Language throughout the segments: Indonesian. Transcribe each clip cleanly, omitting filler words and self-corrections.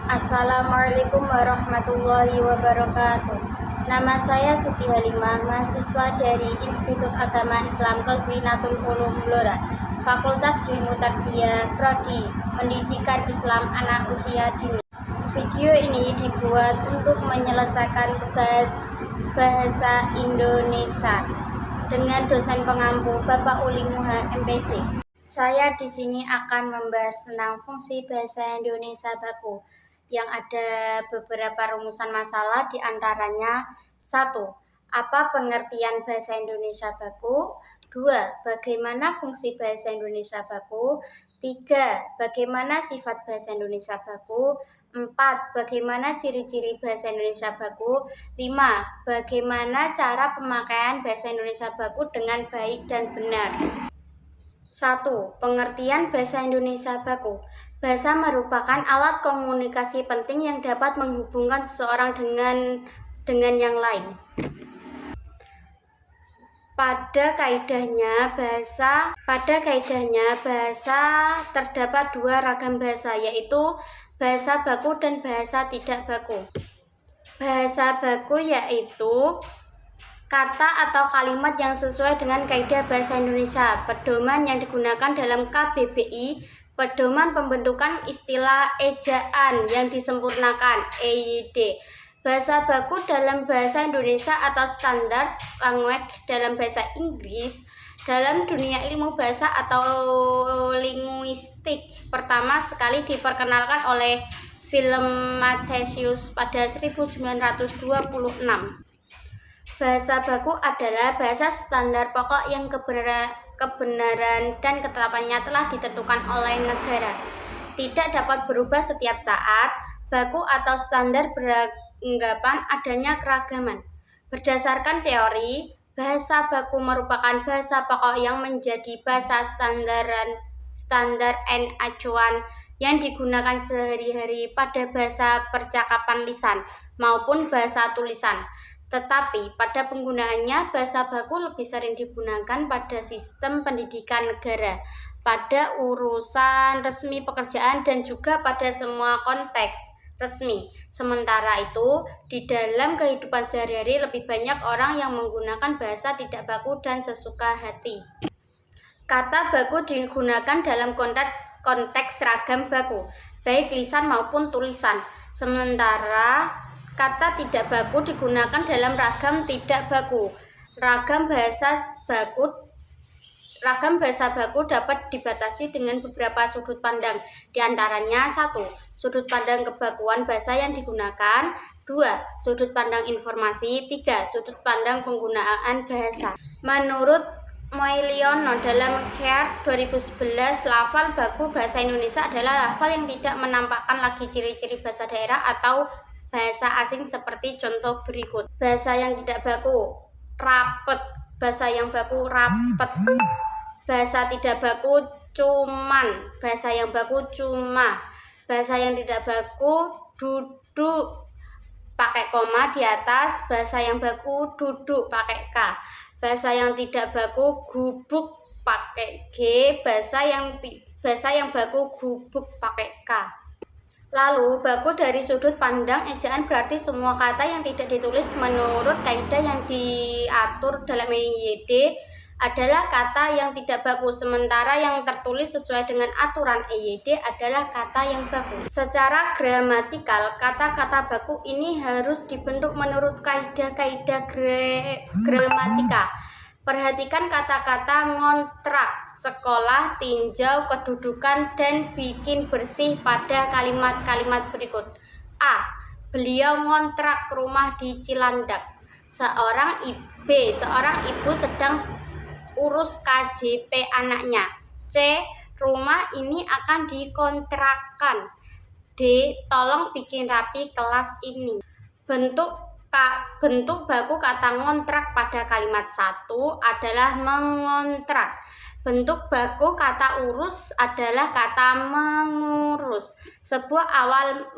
Assalamualaikum warahmatullahi wabarakatuh. Nama saya Siti Halimah, mahasiswa dari Institut Agama Islam Kozinatul Ulum Blora, Fakultas Ilmu Tarbiyah, Prodi Pendidikan Islam Anak Usia Dini. Video ini dibuat untuk menyelesaikan tugas bahasa Indonesia dengan dosen pengampu Bapak Uli Muha MPD. Saya di sini akan membahas tentang fungsi bahasa Indonesia baku yang ada beberapa rumusan masalah, di antaranya 1. Apa pengertian bahasa Indonesia baku? 2. Bagaimana fungsi bahasa Indonesia baku? 3. Bagaimana sifat bahasa Indonesia baku? 4. Bagaimana ciri-ciri bahasa Indonesia baku? 5. Bagaimana cara pemakaian bahasa Indonesia baku dengan baik dan benar? 1. Pengertian bahasa Indonesia baku. Bahasa merupakan alat komunikasi penting yang dapat menghubungkan seseorang dengan yang lain. Pada kaidahnya bahasa terdapat dua ragam bahasa, yaitu bahasa baku dan bahasa tidak baku. Bahasa baku yaitu kata atau kalimat yang sesuai dengan kaidah bahasa Indonesia. Pedoman yang digunakan dalam KBBI, pedoman pembentukan istilah ejaan yang disempurnakan EYD. Bahasa baku dalam bahasa Indonesia atau standar language dalam bahasa Inggris. Dalam dunia ilmu bahasa atau linguistik, pertama sekali diperkenalkan oleh Willem Mathesius pada 1926. Bahasa baku adalah bahasa standar pokok yang kebenaran dan ketetapannya telah ditentukan oleh negara. Tidak dapat berubah setiap saat. Baku atau standar beranggapan adanya keragaman. Berdasarkan teori, bahasa baku merupakan bahasa pokok yang menjadi bahasa standar dan acuan yang digunakan sehari-hari pada bahasa percakapan lisan maupun bahasa tulisan. Tetapi pada penggunaannya, bahasa baku lebih sering digunakan pada sistem pendidikan negara, pada urusan resmi pekerjaan, dan juga pada semua konteks resmi. Sementara itu, di dalam kehidupan sehari-hari lebih banyak orang yang menggunakan bahasa tidak baku dan sesuka hati. Kata baku digunakan dalam konteks ragam baku, baik lisan maupun tulisan. Sementara kata tidak baku digunakan dalam ragam tidak baku. Ragam bahasa baku dapat dibatasi dengan beberapa sudut pandang. Di antaranya 1. Sudut pandang kebakuan bahasa yang digunakan. 2. Sudut pandang informasi. 3. Sudut pandang penggunaan bahasa. Menurut Moeliono dalam Keart 2011, lafal baku bahasa Indonesia adalah lafal yang tidak menampakkan lagi ciri-ciri bahasa daerah atau bahasa asing seperti contoh berikut. Bahasa yang tidak baku, rapet. Bahasa yang baku, rapet. Bahasa tidak baku, cuman. Bahasa yang baku, cuma. Bahasa yang tidak baku, duduk pakai koma di atas. Bahasa yang baku, duduk pakai K. Bahasa yang tidak baku, gubuk pakai G. Bahasa yang baku, gubuk pakai K. Lalu, baku dari sudut pandang ejaan berarti semua kata yang tidak ditulis menurut kaidah yang diatur dalam EYD adalah kata yang tidak baku, sementara yang tertulis sesuai dengan aturan EYD adalah kata yang baku. Secara gramatikal, kata-kata baku ini harus dibentuk menurut kaidah-kaidah gramatika. Perhatikan kata-kata ngontrak, sekolah, tinjau, kedudukan, dan bikin bersih pada kalimat-kalimat berikut. A. Beliau ngontrak rumah di Cilandak. Seorang ibu sedang urus KJP anaknya. C. Rumah ini akan dikontrakkan. D. Tolong bikin rapi kelas ini. Bentuk baku kata ngontrak pada kalimat 1 adalah mengontrak. Bentuk baku kata urus adalah kata mengurus. Sebuah awal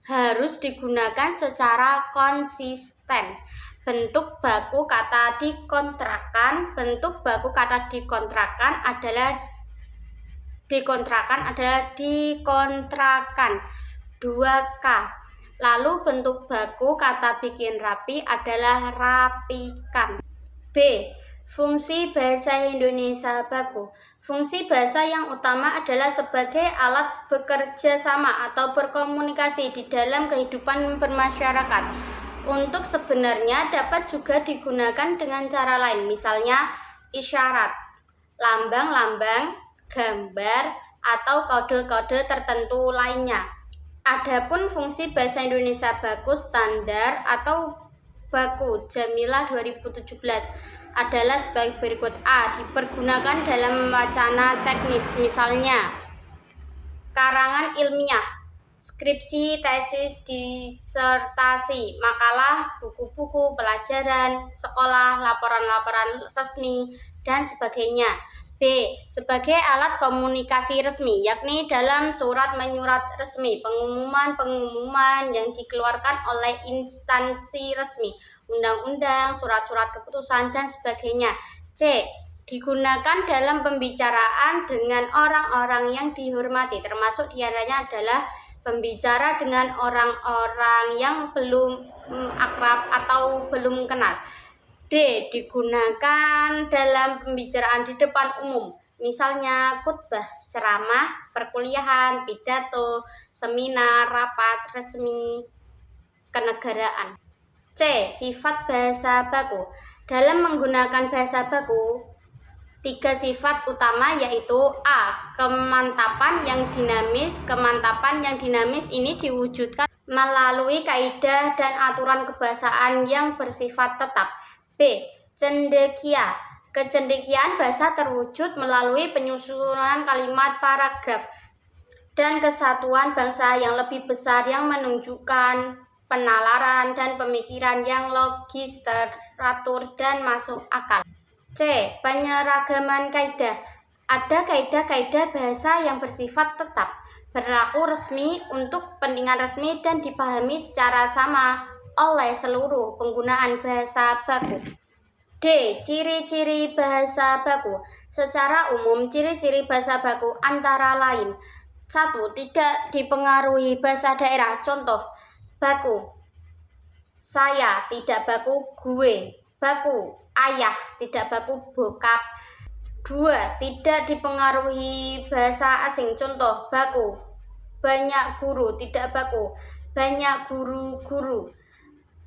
harus digunakan secara konsisten. Bentuk baku kata dikontrakan. Bentuk baku kata dikontrakan adalah dikontrakan. 2K. Lalu bentuk baku kata bikin rapi adalah rapikan. B. Fungsi bahasa Indonesia baku. Fungsi bahasa yang utama adalah sebagai alat bekerja sama atau berkomunikasi di dalam kehidupan bermasyarakat. Untuk sebenarnya dapat juga digunakan dengan cara lain, misalnya isyarat, lambang-lambang, gambar, atau kode-kode tertentu lainnya. Adapun fungsi bahasa Indonesia baku standar atau baku Jamilah 2017 adalah sebagai berikut. A. Dipergunakan dalam wacana teknis, misalnya karangan ilmiah, skripsi, tesis, disertasi, makalah, buku-buku, pelajaran, sekolah, laporan-laporan resmi, dan sebagainya. B. Sebagai alat komunikasi resmi, yakni dalam surat menyurat resmi, pengumuman-pengumuman yang dikeluarkan oleh instansi resmi, undang-undang, surat-surat keputusan, dan sebagainya. C. Digunakan dalam pembicaraan dengan orang-orang yang dihormati, termasuk diantaranya adalah pembicara dengan orang-orang yang belum akrab atau belum kenal. D. Digunakan dalam pembicaraan di depan umum, misalnya khutbah, ceramah, perkuliahan, pidato, seminar, rapat resmi kenegaraan. C. Sifat bahasa baku. Dalam menggunakan bahasa baku, 3 sifat utama yaitu A. Kemantapan yang dinamis. Kemantapan yang dinamis ini diwujudkan melalui kaidah dan aturan kebahasaan yang bersifat tetap. B. Cendekia. Kecendekiaan bahasa terwujud melalui penyusunan kalimat paragraf dan kesatuan bangsa yang lebih besar yang menunjukkan penalaran dan pemikiran yang logis, teratur, dan masuk akal. C. Penyeragaman kaidah. Ada kaidah-kaidah bahasa yang bersifat tetap, berlaku resmi untuk kepentingan resmi dan dipahami secara sama oleh seluruh penggunaan bahasa baku. D. Ciri-ciri bahasa baku. Secara umum, ciri-ciri bahasa baku antara lain: 1. Tidak dipengaruhi bahasa daerah. Contoh, baku saya, tidak baku gue. Baku ayah, tidak baku bokap. 2. Tidak dipengaruhi bahasa asing. Contoh, baku banyak guru, tidak baku banyak guru-guru.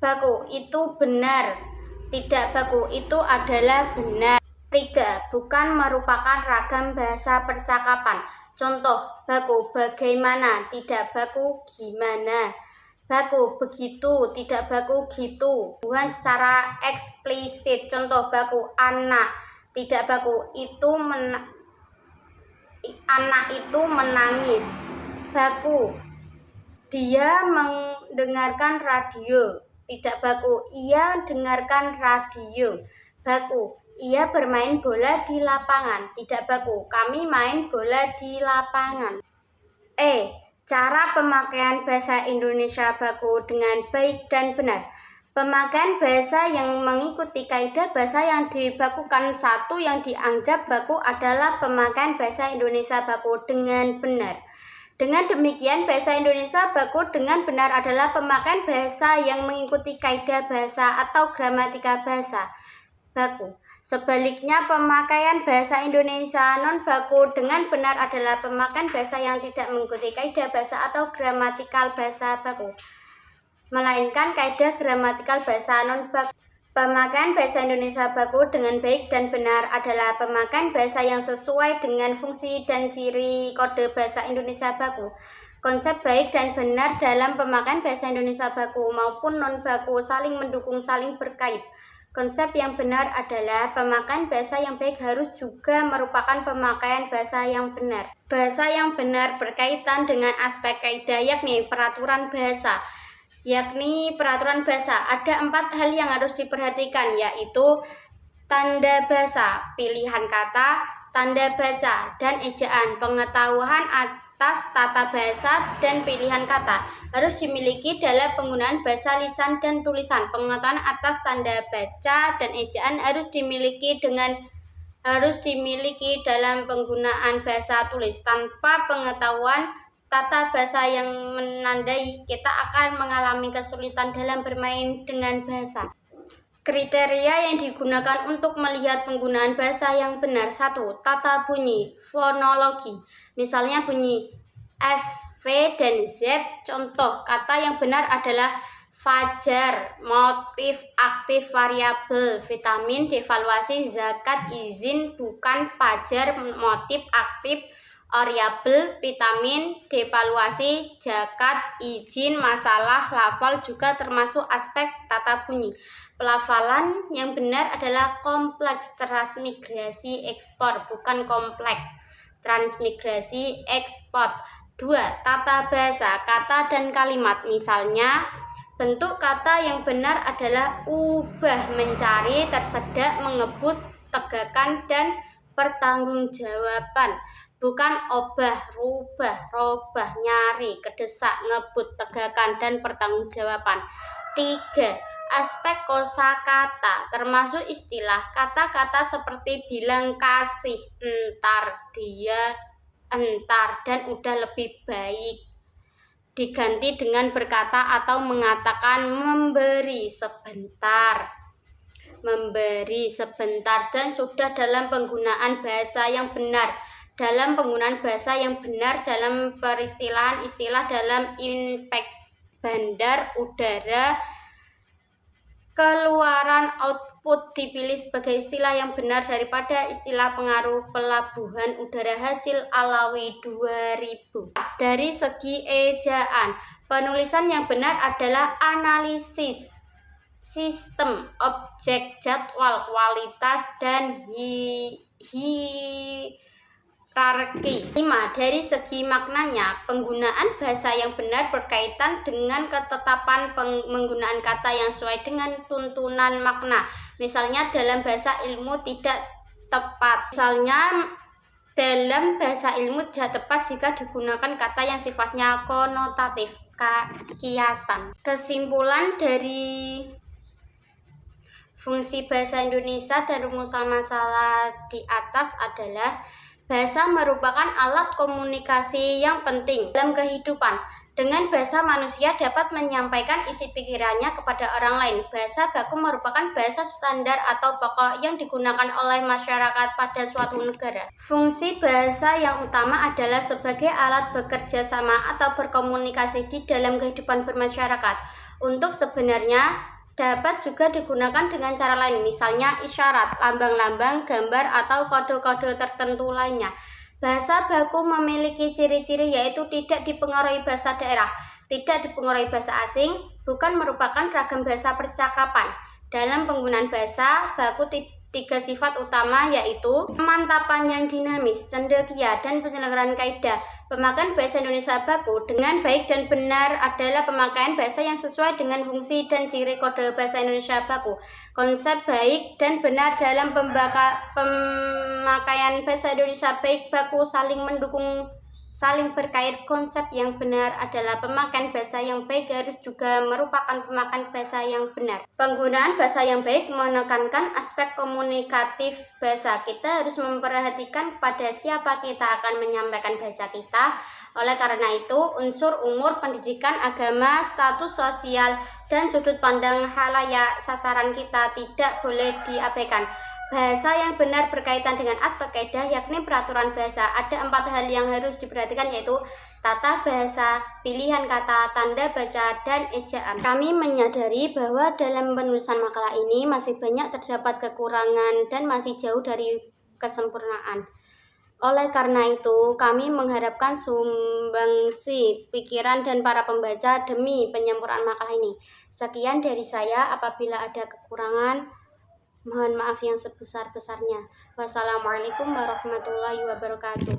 Baku itu benar, tidak baku itu adalah benar. 3. Bukan merupakan ragam bahasa percakapan. Contoh, baku bagaimana, tidak baku gimana. Baku begitu, tidak baku gitu. Bukan secara eksplisit. Contoh, baku anak, tidak baku itu anak itu menangis. Baku dia mendengarkan radio, tidak baku ia dengarkan radio. Baku ia bermain bola di lapangan, tidak baku kami main bola di lapangan. E. Cara pemakaian bahasa Indonesia baku dengan baik dan benar. Pemakaian bahasa yang mengikuti kaidah bahasa yang dibakukan. 1. Yang dianggap baku adalah pemakaian bahasa Indonesia baku dengan benar. Dengan demikian, bahasa Indonesia baku dengan benar adalah pemakaian bahasa yang mengikuti kaidah bahasa atau gramatika bahasa baku. Sebaliknya, pemakaian bahasa Indonesia non-baku dengan benar adalah pemakaian bahasa yang tidak mengikuti kaidah bahasa atau gramatikal bahasa baku, melainkan kaidah gramatikal bahasa non-baku. Pemakaian bahasa Indonesia baku dengan baik dan benar adalah pemakaian bahasa yang sesuai dengan fungsi dan ciri kode bahasa Indonesia baku. Konsep baik dan benar dalam pemakaian bahasa Indonesia baku maupun non-baku saling mendukung, saling berkait. Konsep yang benar adalah pemakaian bahasa yang baik harus juga merupakan pemakaian bahasa yang benar. Bahasa yang benar berkaitan dengan aspek kaidah yakni peraturan bahasa. Ada 4 hal yang harus diperhatikan, yaitu tanda bahasa, pilihan kata, tanda baca, dan ejaan. Pengetahuan atas tata bahasa dan pilihan kata harus dimiliki dalam penggunaan bahasa lisan dan tulisan. Pengetahuan atas tanda baca dan ejaan harus dimiliki dalam penggunaan bahasa tulis. Tanpa pengetahuan tata bahasa yang menandai kita akan mengalami kesulitan dalam bermain dengan bahasa. Kriteria yang digunakan untuk melihat penggunaan bahasa yang benar. 1. Tata bunyi, fonologi. Misalnya bunyi F, V, dan Z. Contoh kata yang benar adalah fajar, motif, aktif, variabel, vitamin, devaluasi, zakat, izin, bukan, fajar, motif, aktif, variabel, vitamin, devaluasi, zakat, izin, masalah, lafal juga termasuk aspek tata bunyi. Pelafalan yang benar adalah kompleks transmigrasi ekspor, bukan kompleks transmigrasi ekspor. 2. Tata bahasa, kata dan kalimat. Misalnya, bentuk kata yang benar adalah ubah, mencari, tersedak, mengebut, tegakkan, dan pertanggungjawaban. Bukan obah, rubah, robah, nyari, kedesak, ngebut, tegakkan, dan pertanggungjawaban. 3. Aspek kosakata termasuk istilah. Kata-kata seperti bilang kasih, entar, dia, entar, dan udah lebih baik diganti dengan berkata atau mengatakan memberi sebentar, dan sudah dalam penggunaan bahasa yang benar. Dalam penggunaan bahasa yang benar dalam peristilahan istilah dalam infeksi bandar udara, keluaran output dipilih sebagai istilah yang benar daripada istilah pengaruh pelabuhan udara hasil Alawi 2000. Dari segi ejaan, penulisan yang benar adalah analisis sistem, objek, jadwal, kualitas, dan hierarki. 5. Dari segi maknanya, penggunaan bahasa yang benar berkaitan dengan ketetapan penggunaan kata yang sesuai dengan tuntunan makna. Misalnya dalam bahasa ilmu tidak tepat. Dalam bahasa ilmu tidak tepat jika digunakan kata yang sifatnya konotatif, kiasan. Kesimpulan dari fungsi bahasa Indonesia dan rumusan masalah di atas adalah bahasa merupakan alat komunikasi yang penting dalam kehidupan. Dengan bahasa manusia dapat menyampaikan isi pikirannya kepada orang lain. Bahasa baku merupakan bahasa standar atau pokok yang digunakan oleh masyarakat pada suatu negara. Fungsi bahasa yang utama adalah sebagai alat bekerja sama atau berkomunikasi di dalam kehidupan bermasyarakat. Untuk sebenarnya dapat juga digunakan dengan cara lain, misalnya isyarat, lambang-lambang, gambar, atau kode-kode tertentu lainnya. Bahasa baku memiliki ciri-ciri yaitu tidak dipengaruhi bahasa daerah, tidak dipengaruhi bahasa asing, bukan merupakan ragam bahasa percakapan. Dalam penggunaan bahasa baku tiga sifat utama yaitu pemantapan yang dinamis, cendekia, dan penyelenggaraan kaidah. Pemakaian bahasa Indonesia baku dengan baik dan benar adalah pemakaian bahasa yang sesuai dengan fungsi dan ciri kode bahasa Indonesia baku. Konsep baik dan benar dalam pemakaian bahasa Indonesia baik baku saling mendukung, saling berkait. Konsep yang benar adalah pemakaian bahasa yang baik harus juga merupakan pemakaian bahasa yang benar. Penggunaan bahasa yang baik menekankan aspek komunikatif bahasa. Kita harus memperhatikan pada siapa kita akan menyampaikan bahasa kita. Oleh karena itu, unsur umur, pendidikan, agama, status sosial, dan sudut pandang halayak sasaran kita tidak boleh diabaikan. Bahasa yang benar berkaitan dengan aspek kaidah, yakni peraturan bahasa. Ada 4 hal yang harus diperhatikan, yaitu tata bahasa, pilihan kata, tanda baca, dan ejaan. Kami menyadari bahwa dalam penulisan makalah ini masih banyak terdapat kekurangan dan masih jauh dari kesempurnaan. Oleh karena itu, kami mengharapkan sumbangsi pikiran dan para pembaca demi penyempurnaan makalah ini. Sekian dari saya. Apabila ada kekurangan, mohon maaf yang sebesar-besarnya. Wassalamualaikum warahmatullahi wabarakatuh.